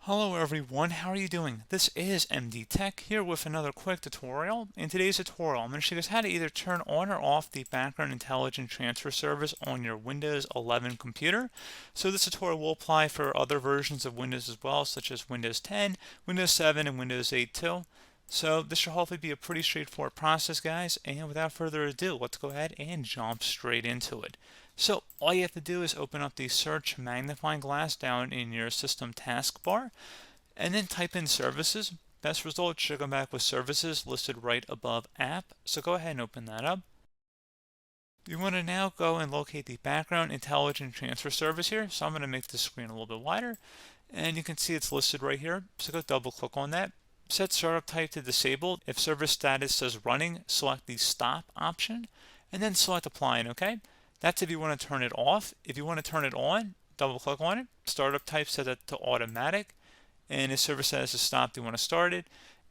Hello everyone, how are you doing? This is MD Tech here with another quick tutorial. In today's tutorial, I'm going to show you guys how to either turn on or off the background intelligent transfer service on your Windows 11 computer. So this tutorial will apply for other versions of Windows as well, such as Windows 10, Windows 7, and Windows 8 too. So this should hopefully be a pretty straightforward process, guys, and without further ado, let's go ahead and jump straight into it. So all you have to do is open up the search magnifying glass down in your system taskbar and then type in services. Best result should come back with services listed right above app. So go ahead and open that up. You want to now go and locate the background intelligent transfer service here. So I'm going to make the screen a little bit wider and you can see it's listed right here. So go double click on that. Set startup type to disabled. If service status says running, select the stop option and then select apply. Okay. That's if you want to turn it off. If you want to turn it on, double click on it. Startup type, set that to automatic. And if service status is stopped, you want to start it.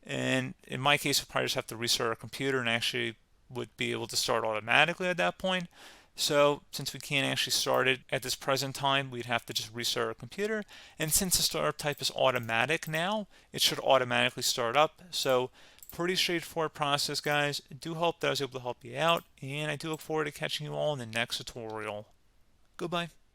And in my case, we'll probably just have to restart our computer and actually would be able to start automatically at that point. So since we can't actually start it at this present time, we'd have to just restart our computer. And since the startup type is automatic now, it should automatically start up. So pretty straightforward process, guys. I do hope that I was able to help you out, and I do look forward to catching you all in the next tutorial. Goodbye.